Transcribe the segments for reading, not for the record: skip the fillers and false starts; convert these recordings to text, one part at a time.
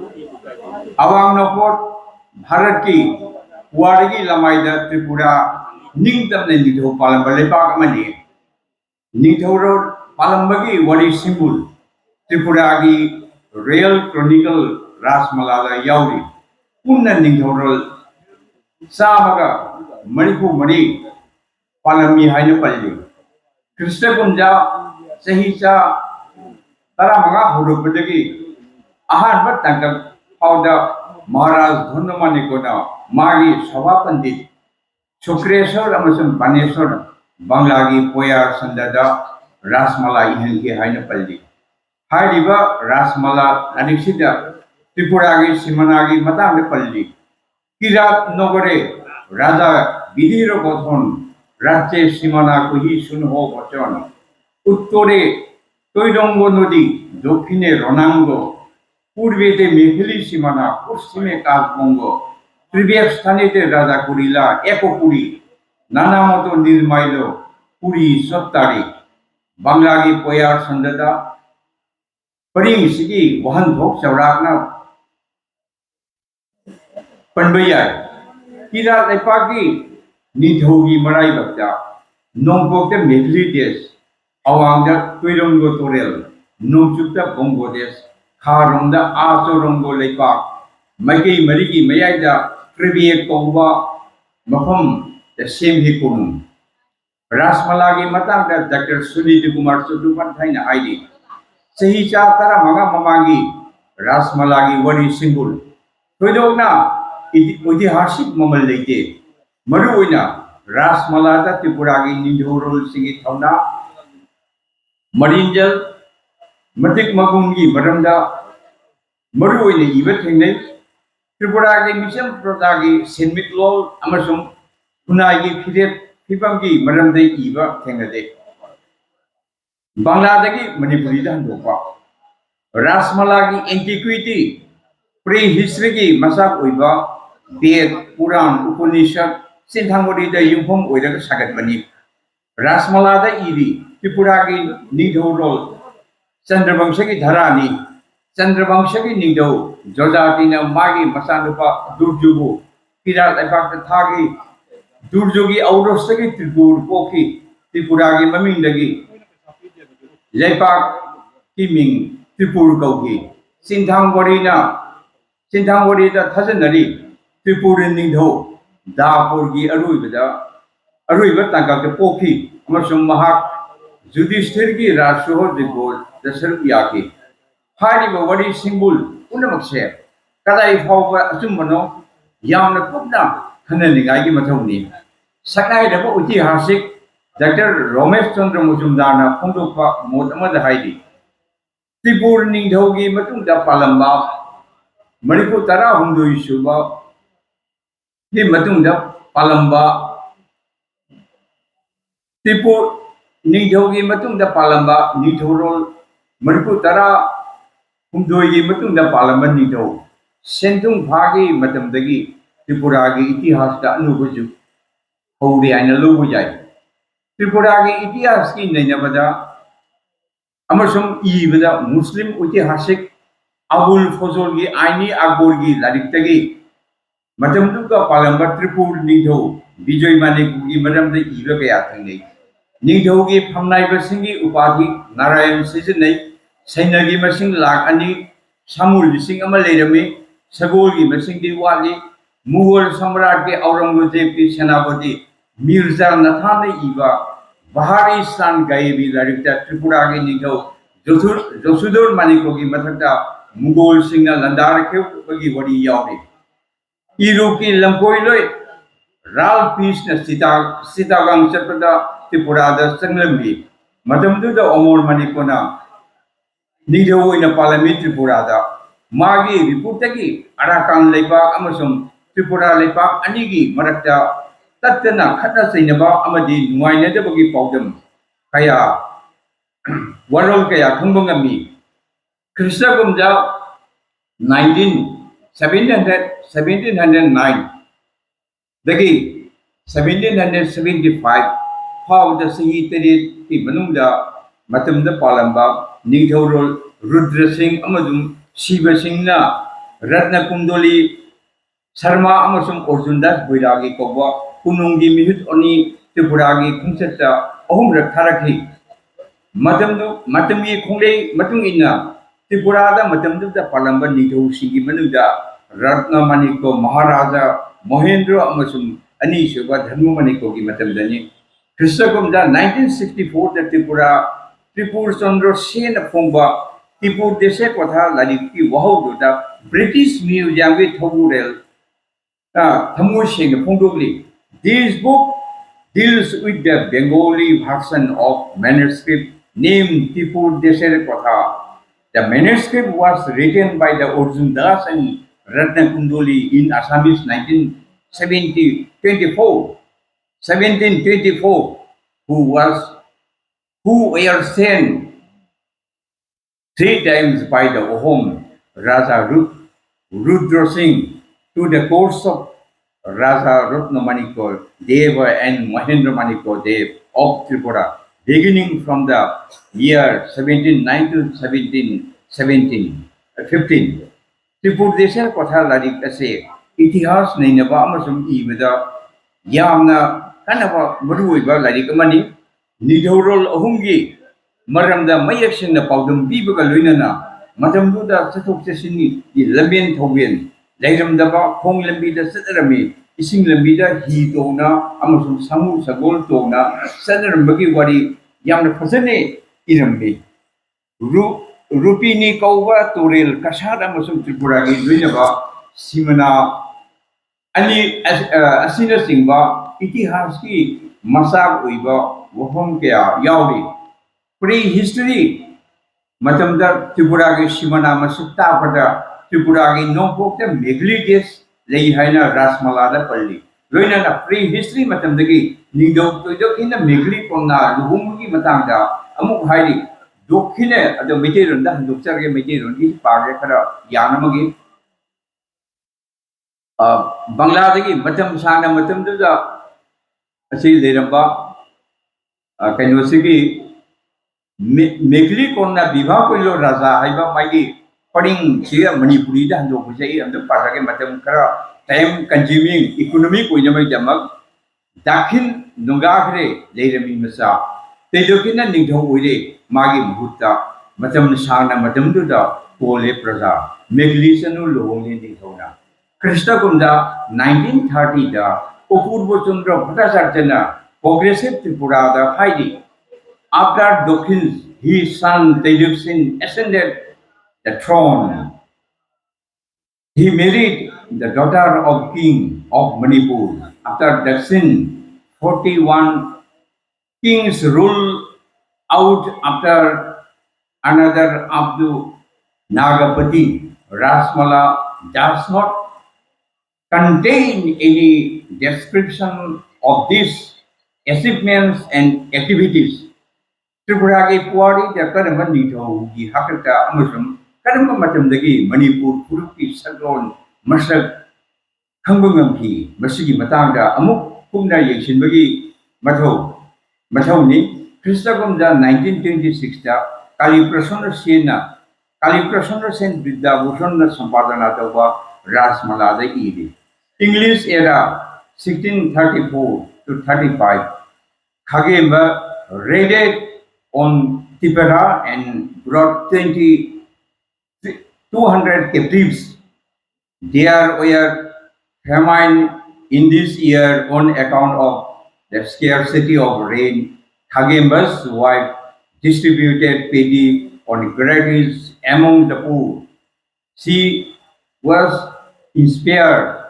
अवांग नोपोर भारत की पुआरगी लमाइदा त्रिपुरा निंगतम ने निधो पालंब लेपाक money निधोरो पालंबगी worry symbol Tripura की रियल क्रॉनिकल रासमलादा यावरी पुन्ना निधोरो सामगा मणिपु मणि पालमी हाइनो पल्ली कृष्ण कुंजा सही चा तरा मंगा हुरुपदगी अहानब तंगक फाउदा महाराज धनुमानिकोना मागी सभा पंडित शुक्रेश्वर अमसुम बानेश्वर बांग्लागी पोयार संददा रासमला इहनगी हाइनो पल्ली हाइरिबा रासमला अनिसिदा त्रिपुरागी सिमनागी मतांग पल्ली किरात नगरे राजा विधिर गठन राज्य सीमाना कुही सुनहो बचन उत्तरे तৈরঙ্গ नदी दक्षिणे रणांग पूर्वेते मेघली सीमाना पश्चिमे काजबंग त्रिवेद स्थानेते राजा कुरिला एकपुरी नाना मतो निर्माइल पुरी सत्तारी बांग्लागी पोयार संददा परिंग सिगी वहन भोग चौराकना पनबैयाय किरा लेपाकी निधोगी मराई बक्ता नोंगपोकते मेघली देश अवांगदा तৈরঙ্গ तोरेल नोंगचुकता बंगो देश खारोंगदा आचोरोंगो लेपाक मैगई मरिगी मयाइदा त्रिवेद कौबा मफम सेमहि कुनु रासमलागी मतांगदा डॉक्टर सुनील कुमार चट्टोपाध्याय हाइदि सही चा तरा मगा ममागी रासमलागी वरी सिंबुल थोइदोगना ऐतिहासिक ममल लेते मरुओइना रासमलादा त्रिपुरागी निधोरोल सिंगी थौना मरिंजल मतिक मगुंगी मरमदा मरुओइना इबा थेंगनै त्रिपुरागी मिसम प्रजागी सेनमितलोल अमसुम खुनागी फिरेत फिफांगी मरमदै इबा थेंगदे बांग्लादगी मणिपुरीदा हंदोपा रासमलागी एंटिक्विटी प्री हिस्ट्री की मसाक ओइबा वेद पुराण उपनिषद सिंथांगोरीदा युंफम ओइरगा सागतबनी रासमलादा इरी त्रिपुरागी निधोरोल चंद्रवंशगी धरानी चंद्रवंशगी निधो जोजातिना मागी मसानुपा दुर्जुबु किरा लेपाक थागी दुर्जुगी औरस्तगी त्रिपुर पोखी त्रिपुरागी ममिंगदगी लेपाक की मिंग त्रिपुर कौगी सिंथांगोरीना सिंथांगोरीदा थजनरी त्रिपुर निधो दापुरगी अरुइबा तंगक पोखी अमसुम महाक जुडिस्थिर की राजसोह दिगोल दशरथ याकी हारिबा वरी सिंबुल उनमक्से कदाई फाउबा अचुमनो यामना कुपना हननिगाई मथौनी सकनाइदबा ऐतिहासिक डॉक्टर रमेश चंद्र मुजुमदारना फोंदोकपा मोद अमदा हाइदि त्रिपुर निधोगी मतुंगदा पालंबा मणिपुर तरा हुंदुई सुबा नि मतुंगदा पालंबा त्रिपुर निधोगी मतुंगदा पालंबा निधोरोल मणिपुर तरा हुंदुई मतुंगदा पालंबा निधो सेंतुंग भागी मतमदगी त्रिपुरागी इतिहासदा अनुभुजु हौरे आइना लुबु जाय त्रिपुरागी इतिहास की नैनबदा अमसुम इबदा मुस्लिम ऐतिहासिक अबुल फजल की आईनी अकबर की लारिक्तगी मतमदुगा पालंबा त्रिपुर निधो विजय मानेकु मरमदे इबा कया थंगनै निधोगी फमनाइबसिंगी उपाधि नारायण सिजनै सैन्यगी मसिंग लाख अनि सामुल लिसिंग अमा लेरमी सगोलगी मसिंगदी वाली मुगल सम्राट के औरंगजेब की सेनापति मिर्जा नथाने इबा बहारिस्तान गायबी लारिक्ता त्रिपुरा की निधो जोसुदुर मानिको की मथकता मुगल सिंह लंदार खेबगी वरी यावरी इरु की लंकोइलोय राल पीस न सीतागांग चटपदा त्रिपुरा दा संगलंबी मतमदुदा ओमोर मानिकोना निधो ओइना पालमी त्रिपुरा दा मागी रिपुटगी अराकान लेपाक अमसुम त्रिपुरा लेपाक अनिगी मरक्ता तत्तना खतना सैनबा अमदी नुवाइनदबगी पाउदम कया वरोल कया खंबंगमी कृष्णगुमजा 1709 दगी 1775 फाउदा सही तेरे की मनुंगदा मतमदा पालंबा निधोरोल Rudra Singh अमदुम Shiv सिंहना Ratna Kundoli Sarma amasung Orjundas Buiragi Koba Kunungi Mihut Oni Tripuragi Kumseta Ohumrak Taraki Matami Kongre Matungina Tripurada Matamdu the Palamba Nido Sigi Manuda Ratna Maniko Maharaja Mohendra Amasum Anishuba Dharmu Maniko Matamdani Krishakumda 1964 the Tripur Chandra Sen Fumba Tripur Dese Kotha Ladiki Wahuda British Museum with Hogurel Thamu Singh Pungdubli. This book deals with the Bengali version of manuscript named Tipu Desere Kotha. The manuscript was written by the Arjun Das and Ratna Kundoli in Assamese 1724, who were sent three times by the Ohom Raja Rudra Singh to the courts of Raja Ratnamaniko Deva and Mahendra Maniko Dev of Tripura, beginning from the year 1709 to 15. Tripur Desha Kotha Ladik Ase, Itihas Nainaba Amasum Ibeda, Yamna Kanava Muruiba Ladikamani, Nidorol Ohungi, Maramda Mayakshin the Paudum Biba Lunana, Madam Buddha Satuk Sesini, the Labian Tobian, Lairam Daba, Kong Lambida Satarami, Ising Lambida, He Tona, Amasum Samu Sagol Tona, Sadar Magi Wadi, Yamna Fasane, Irambi. Rupini Kauva Turil Kashada Masum Tripuragi Dunava Simana Ani Asina Singba Itihaski Masak Uiba Wahom Kea Yauri Prehistory Matamda Tripuragi Simana Masutta Pada Tripuragi no Pokta Meglides Lay Haina Rasmalada Pali. Loina prehistory Matamdagi Nido to in the Megli Pona Luhumgi Matanga Amuk Haidi Dokine at the material that Duksarga material is Pagakara Yanamagi Bangladagi Matam Sana Matam to the Asi Leramba Kanosigi Megli Kona Biva Pilo Raza Haiba Magi putting here Manipuri and Dokusai and the Pataka Matam Kara time consuming economic Winamai Jamak Dakin Nungakre Lerami Masa Tejokina Ningho Wide Magi Muhuta Matam Sana Matam Duda Pole Praza Meglisanu Lohoni Ningona Krishna Kunda 1930 da Upurbo Chandra Bhattasarjana Progressive Tripura the Heidi after Dokins his son Tejok Singh ascended the throne. He married the daughter of King of Manipur. After Daksin, 41 kings rule out after another Abdu Nagapati. Rasmala does not contain any description of these achievements and activities. Tripuragi Puari, the Kadama Nito, the Hakata Amusum, Kadama Matamdagi, Manipur, Puruki, Sadron, Masak, Kangungamki, Masigi Matanga, Amuk, Kumda Yashinbagi, Matoni, Christagumda 1926, Kali Prasona Siena, Kali Prasona Sen Vidda, Vusona Sampadana Tova, Ras Malada Edi. English era 1634 to 35. Khagemba raided on Tipera and brought 200 captives. There were famine in this year on account of the scarcity of rain. Khagemba's wife distributed paddy on gratis among the poor. She was inspired.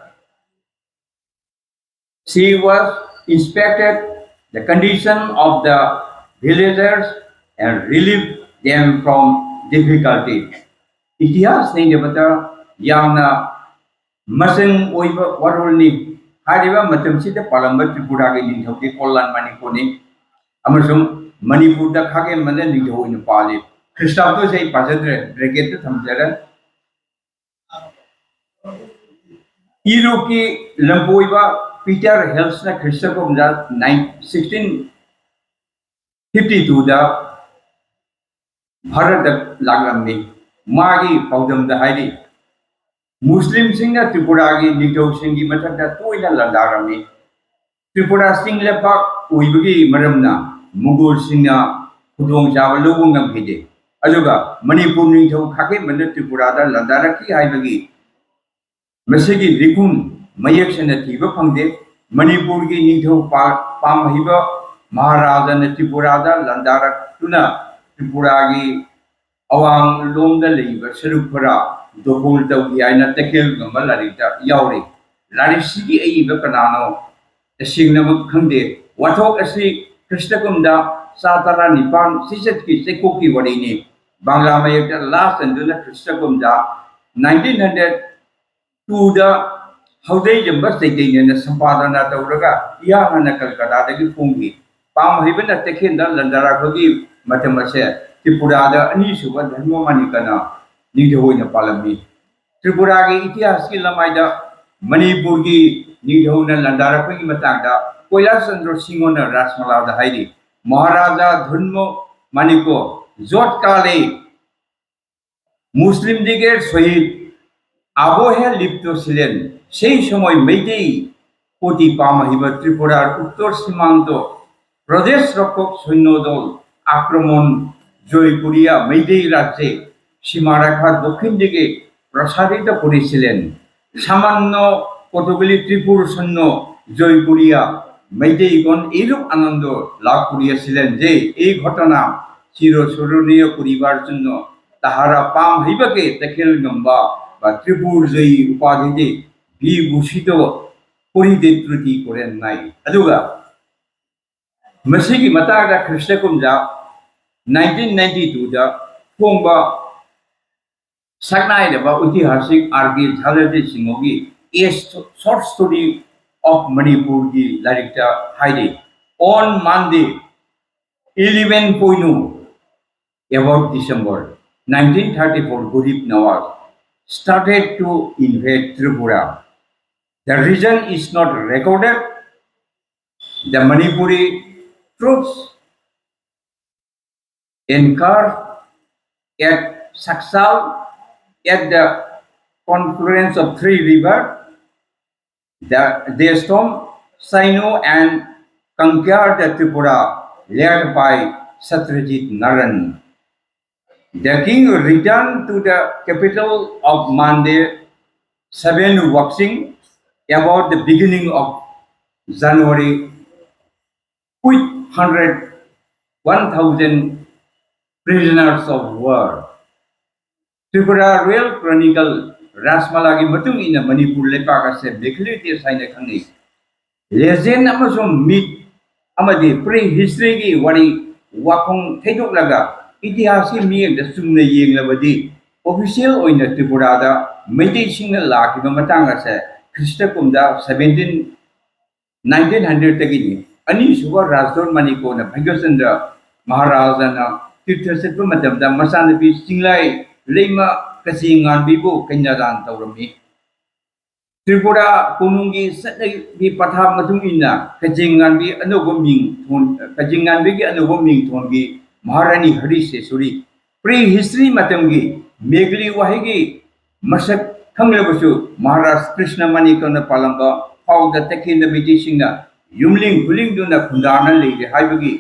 She was inspected the condition of the villagers and relieved them from difficulty. Itihas ni jabata yamna masing oiba warulni hariba matam sida palamba tripura ge ningthauki kollan manipuni amasum manipur da khage mane ningthau ina pali christoph to sei pajadre bracket to thamjara iroki lampoiba Peter Helsna Christoph da 1652 da Bharat Laglamni Magi Paudam the Heidi मुस्लिम सिंह त्रिपुरा की निथौ सिंह की मथक तोयना लंदारमी त्रिपुरा सिंह लेपाक उइबगी मरमना मुगल सिंह खुदोंग चाबा लौबो ngамखिदे अजुगा मणिपुर निथौ खाके मन त्रिपुरा दा लंदारकी हाइबगी मसिगी लिखुन मयक सना थीबा फंगदे मणिपुर की निथौ पामहिबा महाराजा ने त्रिपुरा दा लंदारक त्रिपुरा की अवांग लोम सरुपरा दोहोल तौगी आइना तकेल गंबा लारिता यावरे लारिसिगी अइबा कनानो तसिंगनम खंगदे वाथोक असि कृष्णकुंदा सातरा निपान सिसत की सेको की वडीने बांग्ला मयक लास्ट अंदुना कृष्णकुंदा 1902 दा हौदे जंबा सेकेने संपादना तौरगा याना कलकत्ता दगी फोंगी पाम हिबना तकेंदा लंदारा खगी मतमसे त्रिपुरा दा अनि सुबा धर्म मानिकना निधोइना पालमी त्रिपुरा के इतिहास की लमाइदा मणिपुर की निधौना लंदारखगी मतांगदा कोइलास चंद्र सिंह राजमलादा हाइदि महाराजा धर्म मानिको जोत काले मुस्लिम दिगे शहीद आबोहे लिप्तो सिलेन সেই সময় মেইতেই কোটি পামহিব ত্রিপুরার উত্তর সীমান্ত প্রদেশ রক্ষক সৈন্যদল আক্রমণ জয় করিয়া মেইতেই রাজ্যে সীমারেখা দক্ষিণ দিকে প্রসারিত করেছিলেন সামান্য কতগুলি ত্রিপুর সৈন্য জয় করিয়া মেইতেইগণ এইরূপ আনন্দ লাভ করিয়াছিলেন যে এই ঘটনা চিরস্মরণীয় করিবার জন্য তাহারা পামহিবকে তেখেল গম্বা বা ত্রিপুর জয়ী উপাধিতে বিভূষিত করিতে ত্রুটি করেন নাই আদুগা मसीगी मतागा कृष्णकुंजा 1992 दा फोंबा सकनाइदबा ऐतिहासिक आरगे झालरजे सिंगोगी a short story of Manipur की लारिकता हाइदे on Monday 11.0 about December 1934 Gurib Nawaz started to invade Tripura. The region is not recorded. The Manipuri troops encamped at Saksal at the confluence of three rivers. They stormed Saino and conquered the Tripura led by Satyajit Naran. The king returned to the capital of Mande 7 Waxing about the beginning of January with 1,000 prisoners of war. Tripura Royal Chronicle Rasmala की मतुंग इन मणिपुर लेपाक से बेखलिते साइने खंगी legend अमसुम myth अमदि pre history की worry वाखों थैदोक लगा इतिहास की मियें the सुमने येंगलबदि official ओइना Tripura दा मेइतेइ सिंगना लाखिबा मतांग से ख्रिस्टकुंदा 1900 तगिनि अनि सुबा राजदोर मानिको न भाग्यचंद्र महाराजा न तीर्थ सेटबा मतमदा मसानबी सिंगलाई लेमा कसिंगानबीबो कन्यादान तौरमी त्रिपुरा कोनुंगी सतगी पथा मतुंगिना कजिंगानबी अनोबो मिंग थोन कजिंगानबी की अनोबो मिंग थोनगी महारानी हरिसेश्वरी प्री हिस्ट्री मतमगी मेगली वाहिगी मसक खंगलबसु महाराज कृष्ण मानिकन पालंबा फाउदा तकिन मिजिसिंगा युमलिंग हुलिंगदुना खुंदाना लेगे हाइबगी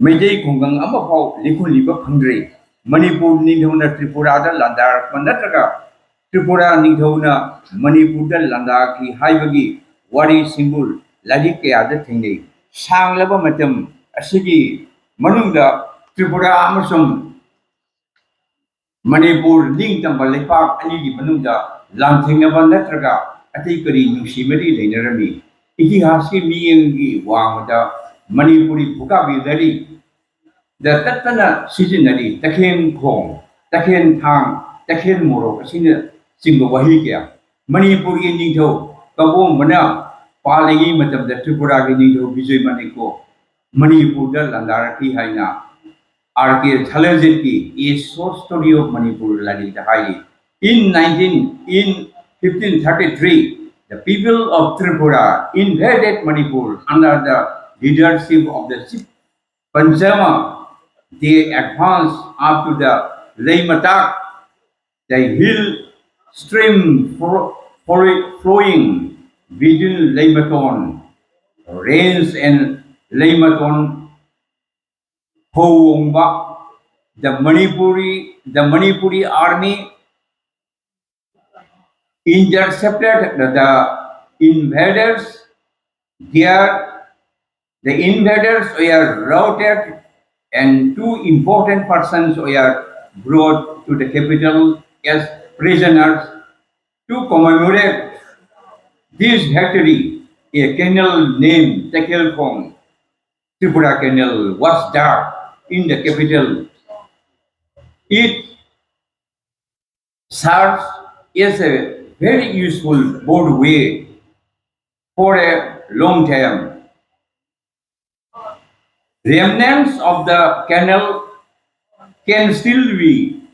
मेजै खुंगंग अमा फाउ लिखुलिबा फंग्रे मणिपुर निधौना त्रिपुरा दा लंदार नत्रगा त्रिपुरा निधौना मणिपुर दा लंदा की हाइबगी वारी सिंबुल लादि कयादा थेंगे सांगलबा मतम असिगी मनुंगा त्रिपुरा अमसुम मणिपुर निंगतंबा लेपाक अनिगी मनुंगा लांथेंगबा नत्रगा अतै करी नुसिमरी लेनरमी इतिहास की मियंगी वांगदा मणिपुरी भुकाबिदरी द तत्तना सिजिनरी तखेन खोंग तखेन थांग तखेन मोरोक असिन सिंग वही क्या मणिपुर की निधौ कबो मना पालेगी मतलब त्रिपुरा की निधौ विजय मानिको मणिपुर द लंदारकी हाइना आरके झालरजे की ए शॉर्ट स्टोरी ऑफ मणिपुर लादी high in 1533 the people of Tripura invaded Manipur under the leadership of the Sip Panchama. They advanced up to the Leimatak, the hill stream flowing within Leimaton, rains and Leimaton Howongba, the Manipuri army intercepted the invaders. There, the invaders were routed, and two important persons were brought to the capital as prisoners. To commemorate this victory, a canal named Tekelkong, Tripura Canal, was dug in the capital. It serves as a very useful roadway for a long time. Remnants of the canal can still be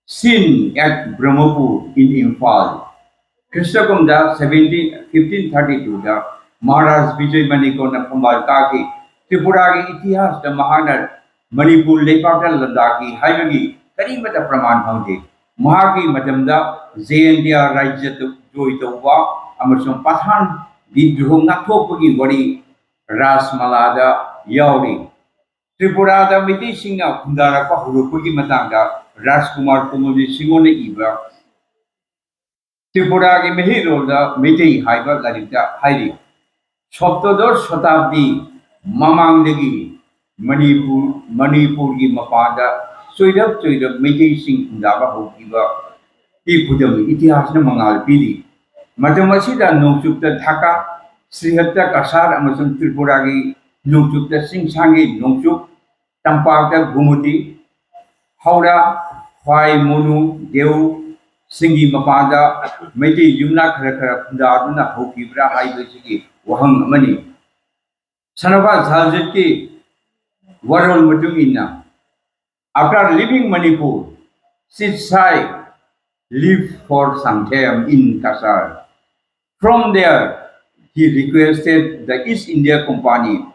seen at Brahmapur in Imphal. Krishnakumda 1532 da Maharaj Vijay Manikona Pambal Kaki Tripura ki itihas da Mahana Manipur Lepakal Ladaki Haimagi Karimata Praman Hangdi Mahaki Madamda Zayandia Rajat Joitawa Amasum Pathan Vidruh Nakopagi Wadi Ras Malada Yauri Tripurada Miti Singa Kundara Pahurupugi Matanga Rajkumar Kumudi Singone Iba Tripura की महिरोदा मिटे Haber Lalita हाइरी सप्तदश शताब्दी ममांगदगी मणिपुर की मपादा सोइरब मिटे सिंह खुंदाबा होकीबा ई खुदम इतिहास न मंगाल पीदी मतमसिदा नोंगचुक्ता ढाका श्रीहत्ता कसार अमसुम त्रिपुरा की नोंगचुक्ता सिंगसांगी नोंगचुक तंपाकता गुमुती हावड़ा ख्वाई मोनु देव सिंगी मपादा मैती युमना खरा खरा खुंदादुना होकीब्रा हाइबसिगी वहंग अमनी सनबा झालजित की वरोल मतुंगिना after leaving Manipur Sitsai lived for some time in Kasar. From there he requested the East India Company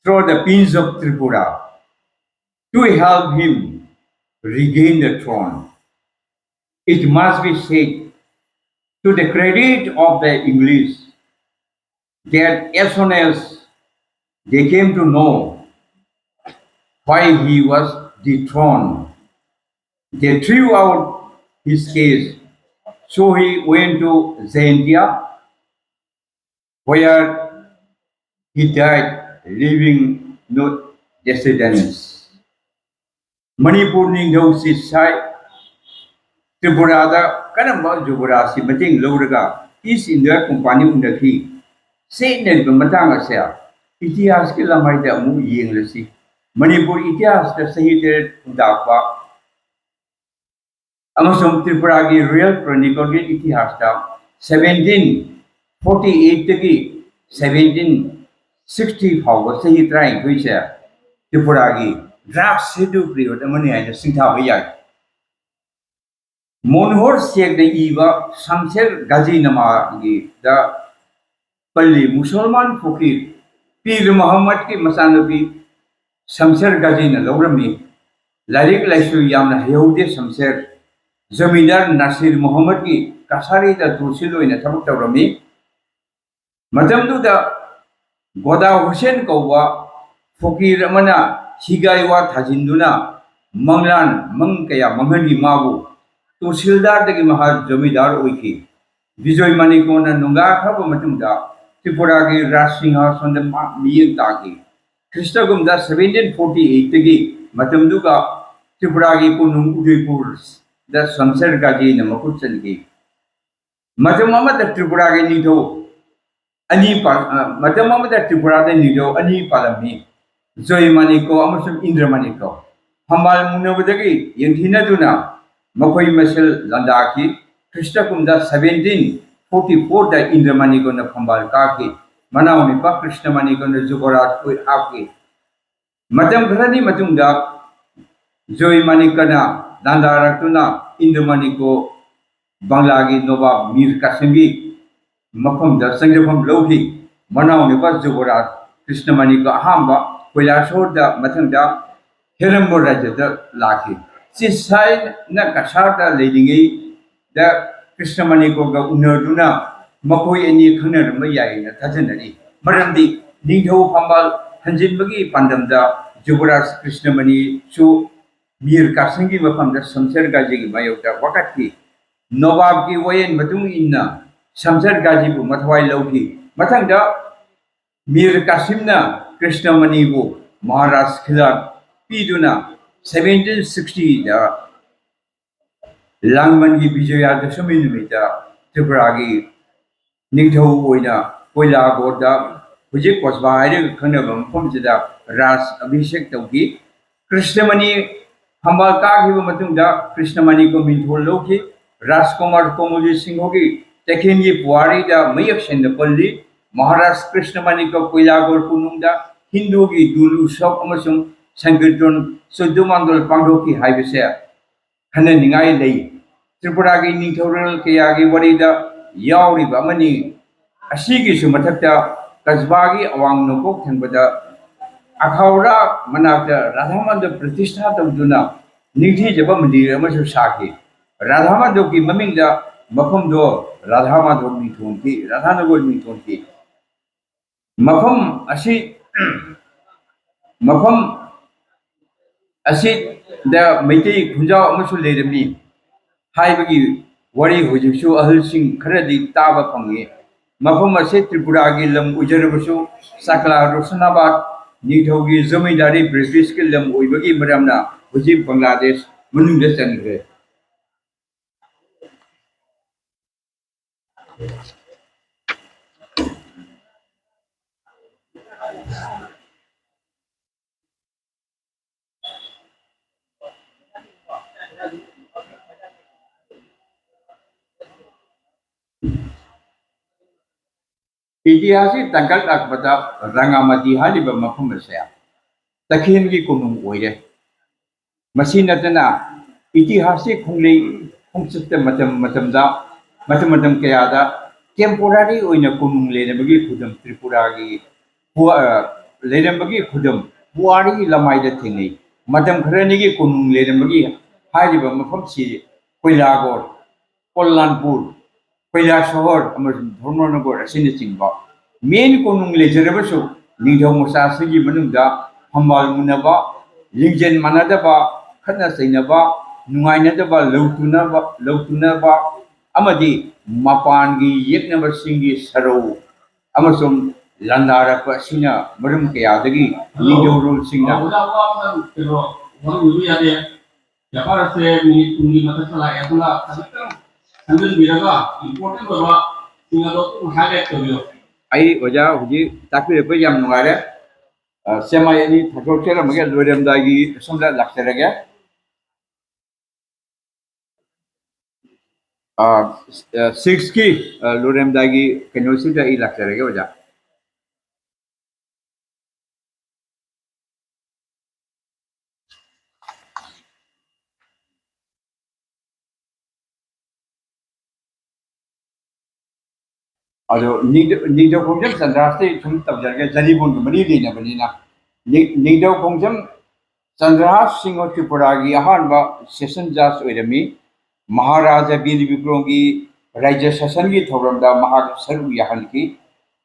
through the Prince of Tripura to help him regain the throne. It must be said to the credit of the English that as soon as they came to know why he was dethroned, they threw out his case. So he went to Zaindia, where he died, leaving no descendants. Manipur Ningdo Sitsai Tripurada Kanamba Juburasi Mating Lodaga East India Company Undaki Saint Nelba Matanga Itias Kilamaida Mu Yinglesi Manipur Itias the Sahid Undapa Amasum Tripuragi Real Chronicle Itihasta 1748 Taki 1760 Power Sahid Trying to share Tripuragi Draft Sidu Prio the money and the Sintha Monhor Sheikh the Eva Samsel Gazi Namagi the Pali Musulman Fukir Pir Muhammad ki Masanabi Samsel Gazi na Lorami Larik Laisu Yamna Yehudi Samser Zamidar Nasir Muhammad ki Kasari the Tursilo in a Tamutarami Madamdu the Goda Hussein Kawa Fukir Ramana Higaiwa Tajinduna Manglan Mangkaya Mangani Mabu Tursildar the Mahar Jomidar Wiki. Vijoy Manikona Nunga Haba Matunda, Tripuragi Rasingha on the Miyan Taki. Kristagumda 1748 Tagi, Matamduga, Tripuragi Punum Udipurs, the Samsar Gaji Namakutsangi. Matamama the Tripuragi Nido, Ani Matamama the Tripuragi Nido, Ani Palami, Zoy Maniko, Amusum Indra Maniko. Hamal Munavadagi, Yantina Duna. Makoy Masel Landaki, Krishnakumda 1744 the Indramanigon Pambal Kaki, Manaunipa Krishnamanigon Zubarat Aki. Madam Grani Matunda, Zoe Manikana, Dandaratuna, Indramaniko, Banglagi Nova Mir Kasimbi, Makum the Sangapam Lohi, Manaunipa Zubarat, Krishnamaniko Hamba, Kulasho the Matunda, Heramburaja the Laki. Sisai na kasarta leading the Krishnamani को उनदुना मखोई any खंगनरम यायना थाजनरी मरमदी Ningthou फंबाल हंजिनबगी पांडमदा युवराज कृष्णमणि सु मीर कासिंगी मफमदा शमशेर गाजीगी मायोदा वकाती नवाब की वयन मतुंग इन्ना शमशेर गाजीबु मथवाई लौकी मथंगदा मीर कासिमना कृष्णमणिबु महाराज खिलाफ पीदुना 1760 दा लांगमन की विजया दशमी निमित्ता त्रिपुरा की निंगथौ ओइना कोइलागोरदा हुजे कोसबा आइरे खंगनबा मफमसिदा राज अभिषेक तौकी कृष्णमणि हंबाल कागिबा मतुंगदा कृष्णमणि को मिंथोल लौकी राजकुमार कोमुली सिंह की तेखेन की पुआरी दा मयक सेंद पल्ली महाराज कृष्णमणि को कोइलागोर कुनुंगदा हिंदू की दुलु सब अमसुंग संकीर्तन सुद्दुमांदोल पांगोकी हाइबसे खन निगाई लई त्रिपुरा की निंथौरल कयागी वरीदा यावरिबा मनी असीगी मथक्ता कस्बा की अवांग नोकोक थंबदा अखाउरा मनाक्ता राधामांद प्रतिष्ठा तौदुना निंथीजबा मंदिर अमसु साखी राधामाधव की ममिंगदा मफम दो राधामाधव मिथोन की राधानगर मिथोन की मफम असी मफम असी the Meitei खुंजाव अमसु Laramie हाइबगी worry हुजुसु अहलसिंग खरदी Taba fungi मफम असे त्रिपुरा की लम उजरबसु सकला रोशनाबाद निंथौगी जमींदारी ब्रिटिश के लम ओइबगी मरमना हुजि बांग्लादेश मनुंगदा चनग्रे इतिहासिक तंगल अकबता रंगामती हालिबा मफम असे तखेन की कुनुंग ओइरे मसी नतना इतिहासिक खुंगले खुंसत मतम मतमदा मतम मतम कयादा टेम्पोररी ओइना कुनुंग लेनबगी खुदम त्रिपुरा की लेनबगी खुदम पुआरी लमाइदा थेंगई मतम खरनी की कुनुंग लेनबगी हालिबा मफम सी कोइलागोर कोल्लानपुर कोइला शहर अमसुंग धर्मनगर असिनचिंबा मेन कुनुंग लेजरबसु निंथौ मसासगी मनुंगदा हम्बाल मुनबा लिंजेन मानदबा खतना सैनबा नुंगाइनदबा लौतुनबा अमदी मपानगी येकनबसिंगी सरौ अमसुंग लंदारप सिना मरुम कयादगी निंथौ रूल सिंगना जपारसे मिनिट उंगी मतसला यातुला संदन बिरगा इंपोर्टेंट बाबा सिंगादो हाइलाइट करियो आई वजा हुजी ताकबिरप याम नुगारे सेमायनी थाथोक्सेर मगे लोरेमदागी समला लाक्सेरगे 6 की लोरेमदागी केनोसिदा ई लाक्सेरगे वजा अदो निंदो खोंजम चंद्रास्ते सुम तबजरगे जरीबुन मरी लेना बनीना निंदो खोंजम चंद्रहास सिंह त्रिपुरा की अहानबा सेशन जज ओइरमी महाराजा वीर विक्रम की राज्य शासन की थौरमदा महाक सरु याहनकी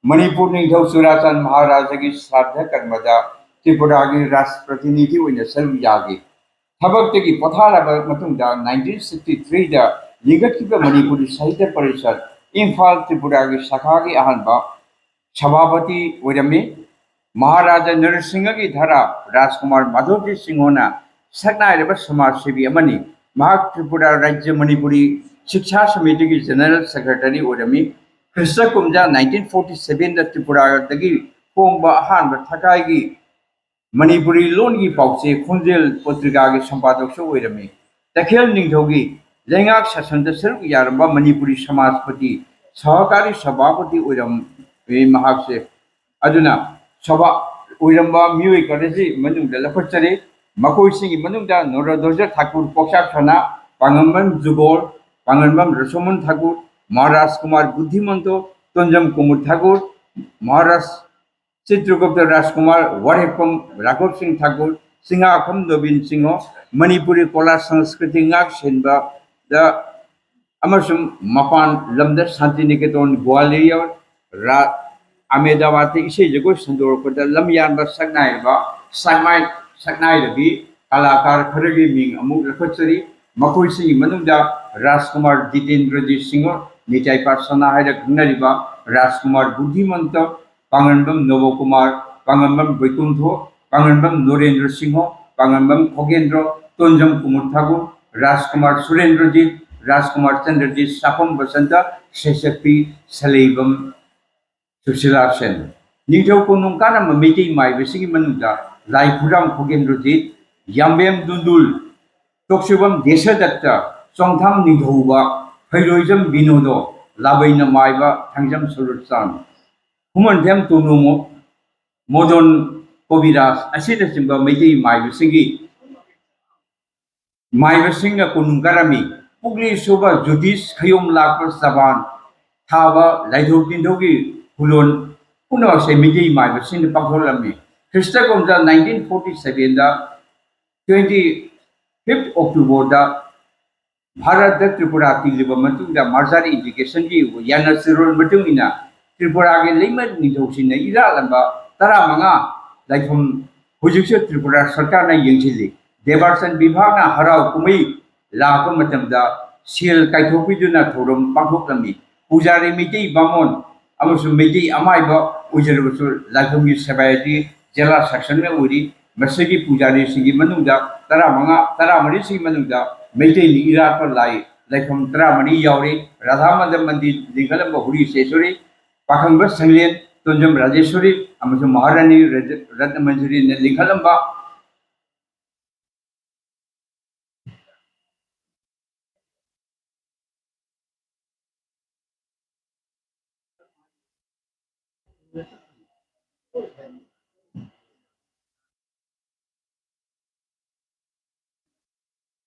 मणिपुर निंथौ चुराचंद महाराजा की श्राद्ध कर्मदा त्रिपुरा की राष्ट्र प्रतिनिधि ओइना सरु यागी थबक्तगी पथारबा मतुंगदा 1963 दा लिंगतकिबा मणिपुरी साहित्य परिषद इम्फाल त्रिपुरा की शाखा की अहानबा सभापति ओइरमी महाराजा नरसिंह की धरा राजकुमार माधवजी सिंहोना सकनाइरबा समाज सेवी अमनी महाक त्रिपुरा राज्य मणिपुरी शिक्षा समिति की जनरल सेक्रेटरी ओइरमी ख्रिस्ट कुमजा 1947 दा त्रिपुरा दगी होंबा अहानबा थकाई की मणिपुरी लोन की पाउचे खुंजेल पत्रिका के संपादक ओइरमी तखेल निंथौगी लेंगाक शासन सरुक यारंबा मणिपुरी समाजपति सहकारी सभापति ओइरम महाकसे अदुना सभा ओइरंबा मियोय करेसी मनुंगदा लखचरे मकोइसिंगी मनुंगदा नोरादोजा ठाकुर पोक्षाक छना पांगमबम जुगोल पांगमबम रसोमन ठाकुर महाराज कुमार बुद्धिमंतो तंजम कुमुर ठाकुर महाराज चित्रगुप्त राजकुमार वरेपम राघव सिंह ठाकुर सिंहाखम नवीन सिंह मणिपुरी कला संस्कृति सेनबा अमसुम मपान लमदा शांतिनिकेतन ग्वालियर अहमदाबाद इसे जगो संदोरपदा लम यानबा सकनायबा सकनायदगी कलाकार खरगी मिंग अमुक लखचरी मखोइसिंग मनुंदा राजकुमार जितेंद्रजीत सिंह निचाई पाठशाला है खंगनरिबा राजकुमार बुद्धिमंत पांगनबम नवकुमार पांगनबम वैकुंठ पांगनबम नरेंद्र सिंह पांगनबम खगेंद्र तोंजम कुमुर ठाकुर राजकुमार सुरेंद्रजीत राजकुमार चंद्रजीत साफम बसंत शेषपी सलेबम सुशीला सेन निजौ कोनुं कानम मेटी माइबसिगी मनुदा लाइफुराम खगेंद्रजीत याम्बेम दुंदुल तोक्सुबम देशदत्त चोंगथाम निधौबा फैरोइजम बिनोदो लाबैना माइबा थांजम सरुचान हुमनथेम तोनुमो मोदन कविराज असिनचिंबा मेटी माइबसिगी माइबसिंगा कोनुं कारमी पुगली सुबा जुदिस खयोम लापर सबान थाबा लाइधौ दिनधौगी हुलोन पुनवासे मेटी माइबसिंग पाखोलमी ख्रिस्टगोमजा 1947 दा 25 October दा भारत त्रिपुरा तिलिबा मतुंगा मार्जारी एजुकेशन की याना सिरोल मतुंगिना त्रिपुरा के लेमन निधौसिन इरा लंबा तरा मंगा लाइफम हुजुसे त्रिपुरा सरकार ना यंगसिलि देवार्सन विभाग ना हराव कुमई लाप मतमदा सेल काइथोपिदुना थोरम पाखोक्लमी पुजारी मिति बामोन अमसु मिति अमाइबा उजरबसु लाइफमगी सबायती जिला सेक्शन में उरी मसगी पुजारी सिंगी मनुंगा तरा मरी सिंगी मनुंगा मेटे इरा पर लाई लाइफम तरा मरी यावरी राधा मदन मंदिर लिंगलम बहुरी सेसुरी पाखंब संगलेन तोंजम राजेश्वरी अमसु महारानी रत्न मंजरी ने लिंगलम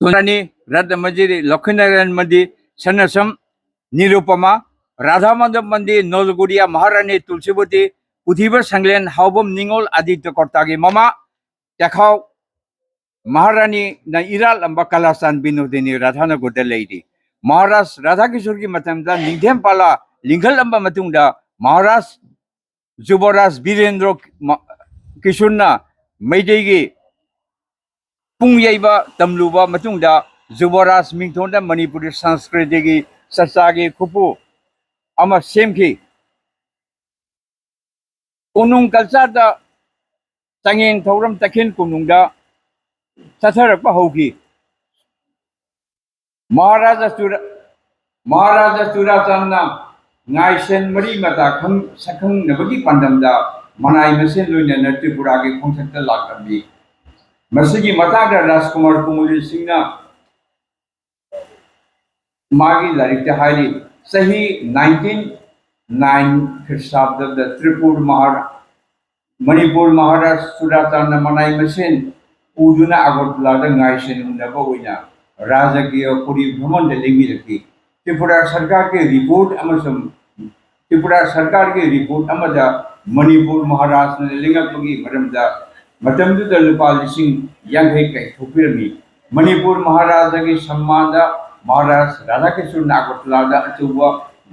तोनानी रत्न मंजरी लखननारायण मंदिर सन्नसम निरुपमा राधा माधव मंदिर नलगुड़िया महारानी तुलसीवती उथिबर संगलेन हावबम निंगोल आदित्य कर्तागी ममा त्याखाव महारानी न इराल अंबा कलासान बिनोदिनी राधानगरदा लेदी महाराज राधा किशोर की मतमदा निंगथेम पाला लिंगल अंबा मतुंगदा महाराज जुबराज वीरेंद्र किशोरना मैदेगी पुंगयबा तमलुबा मतुंगदा जुबराज मिंगथोंदा मणिपुरी संस्कृति की चर्चागी खुपु अमा सेमखी कोनुंग कल्चर दा चंगेंग थौरम तखिन कोनुंगदा चथरप होगी महाराजा चुराचंदना नाइसेन मरी मता खंग सखंग नबगी पंदमदा मनाई मसेन लोइना त्रिपुरा के खोंथक्ता लाकबी मसगी मतादा राजकुमार कुमुरी सिंहना मागी लारिकते हाइली सही 1909 ख्रिस्टाब्द त्रिपुर मणिपुर महाराज चुराचंदना मनाई मसेन उदुना अगरतला नाइसेन उनबा होइना राजकीय पुरी भ्रमण लेंगी त्रिपुरा सरकार के रिपोर्ट त्रिपुरा सरकार के रिपोर्ट मणिपुर महाराज ने लिंगपगी मरमदा लुपा लिसिंग यांगै कैथोपिरमी मणिपुर महाराज की सम्मान महाराज राधाकिशोर अगरतला अचुबा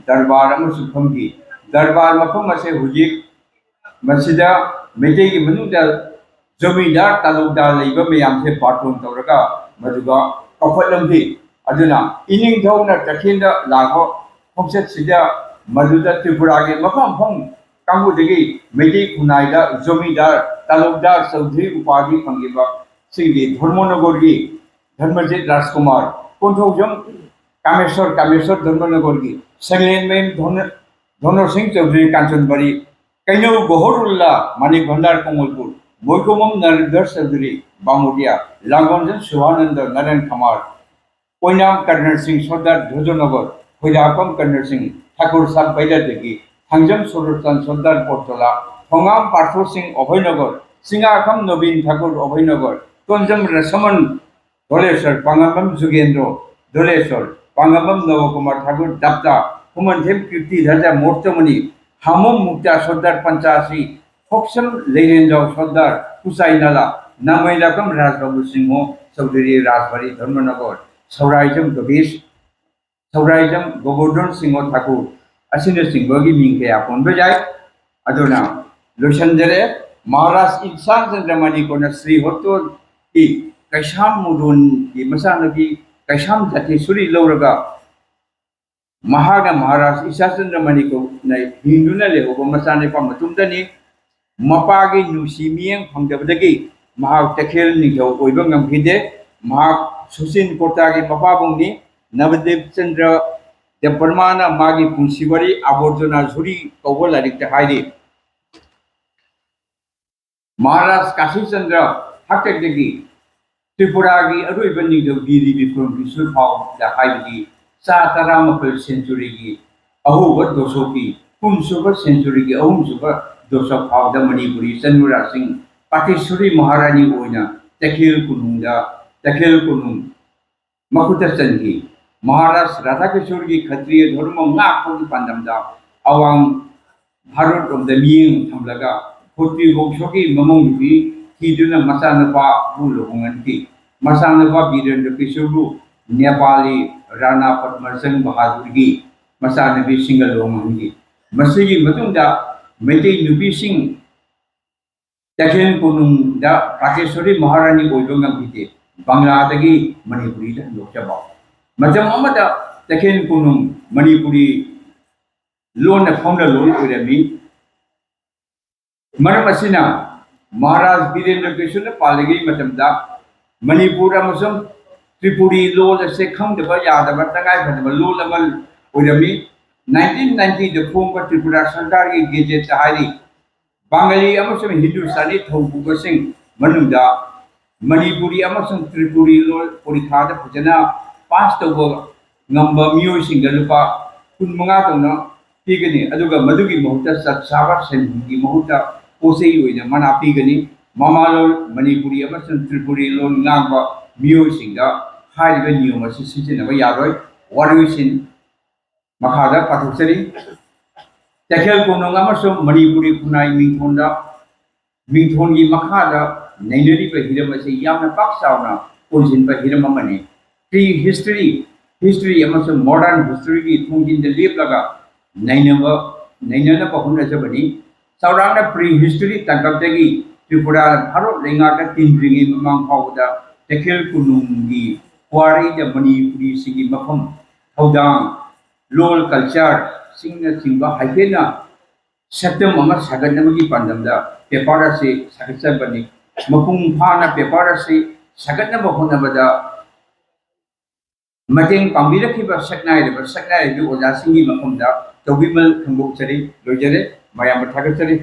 दरबार फंगी दरबार मफम से हुजिक मसिदा मेटे की मनुदा जमींदार तालुकदार लेबा मयाम से बाटोन तौरगा मदुगा कफलमभी अदुना इनिंगथौना तखिंदा लागो खोंसेट सिदा मदुदा त्रिपुरा के मफम फम कांगुदगी मेटे खुनाइदा जमींदार तालुकदार चौधरी उपाधि फंगिबा सिंगी धर्मनगर की धर्मजीत राजकुमार कोंथौजम कामेश्वर धर्मनगर की संगलेन में धनर सिंह चौधरी कांचनबाड़ी कैनौ बहरुल्ला मानिक भंडार कमलपुर बयकुमम नरेंद्र चौधरी बामुदिया लांगनजन शिवानंद नरेन कमार कोयनाम कर्नल सिंह सरदार ध्वजनगर फैलापम कर्नल सिंह ठाकुर साल बैलादेगी थांजम सरोचंद सरदार पोर्टला थोंगाम पार्थो सिंह अभयनगर सिंगाखम नवीन ठाकुर अभयनगर तंजम रसमन धलेश्वर पांगबम जुगेंद्र धलेश्वर पांगबम नवकुमार ठाकुर दाप्ता हुमनथेम कीर्ति धजा मोर्चमणि हामम मुक्ता सरदार पंचासी फोक्सम लेरेंजाव सरदार कुसाई नाला नामैलाकम राजबाबू सिंह चौधरी राजबाड़ी धर्मनगर सौराइजम गबेश सौराइजम गोवर्धन सिंह ठाकुर असिनचिंबगी मिंग कया पोनबे जाय अदुना लोचनजरे महाराज इंसान चंद्र मणिकोन श्री होतो की कैसाम मुदुन की मसानगी कैसाम जाति लौरगा महाराज ईसा चंद्र मणिको हिंदुना लेहो मसाने पा मतुंदनी मपागी नुसी मियंग फंगबदगी महाक तखेल निजौ ओइबा ngamkhide महाक सुसिन कोटागी मपाबुंगनी नवदेव चंद्र देवबर्माना मागी पुंसिवरी आवर्जना झुरी कौबो लारिक हाइदि महाराज काशी चंद्र हकटेगी त्रिपुरा की अरुइबा निजौ गिरी बिक्रम की सुफाव दा हाइदि चा तरामपल सेंचुरी की अहुब दोसो की कुमसुब सेंचुरी की अहुमसुब दोसो फाव दा मणिपुरी चंद्रा सिंह पाटेश्वरी महारानी ओइना तखेल कुनुंग मकुता चंगी महाराज राधा किशोर की क्षत्रिय धर्म की पांडमदा अवांग भारत रोम मियंग थमलगा फोर्टी वंशो की ममों की थीदुना मसानपा बुलोंगन की मसानपा वीरेंद्र किशोर नेपाली राणा पद्मसिंह बहादुर की मसानबी सिंगलोंगन की मसीगी मतुंदा मेटे नुबी सिंह तखेल कुनुंगदा पाटेश्वरी महारानी ओइबंगमखिते बांग्लादगी मणिपुरी दा लोकसभा मजम अमदा तखेल कुनुंग मणिपुरी लोन फाउंडर लोन ओइरमी मरम असिना महाराज वीरेंद्र किशोर पालगी मतमदा मणिपुर अमसम त्रिपुरी लोन से खंगदबा यादबा तंगाय फदबा लोन अमल ओइरमी 1990 द फोंग त्रिपुरा सरकार की गेजेट हाइरी बांगाली अमसम हिंदुस्तानी थौबुगसिंग मनुदा मणिपुरी अमसम त्रिपुरी लोन परीक्षा दा फजना पास तौबा ngamba miyoising da lupa kun mga tawna pigani aduga madugi mahuta satsaba sengi mahuta posei oina mana pigani mamalol manipuri amasang tripuri lon ngaba miyoising da haiba niyoma sisijina ba yaroi waruisin makhada pathoksari takhel konong amasang manipuri kunai mingthon gi makhada nainari ba hiram ase yamna paksauna onjin ba hiram amani pre history अमसुंग modern history की थोंगिन द लेप लगा नैनना पहुंना जबनी सौरांग प्री हिस्ट्री तंगबदगी त्रिपुरा भारत लेंगा का तिनद्रिंगी ममांग फावदा तखेल कुनुंगी क्वारी द मणिपुरी सिगी मफम थौदांग लोल कल्चर सिंग सिंबा हाइफेना सत्यम अमर सगनमगी पंदमदा पेपर से सगचबनी मपुंग फाना पेपर से सगनम होनबदा मतेंग पांबिरखिबा सकनाय दु ओजा सिंगी मफमदा तौबिमल खंगोचरी लोइजरे मायाम थागचरी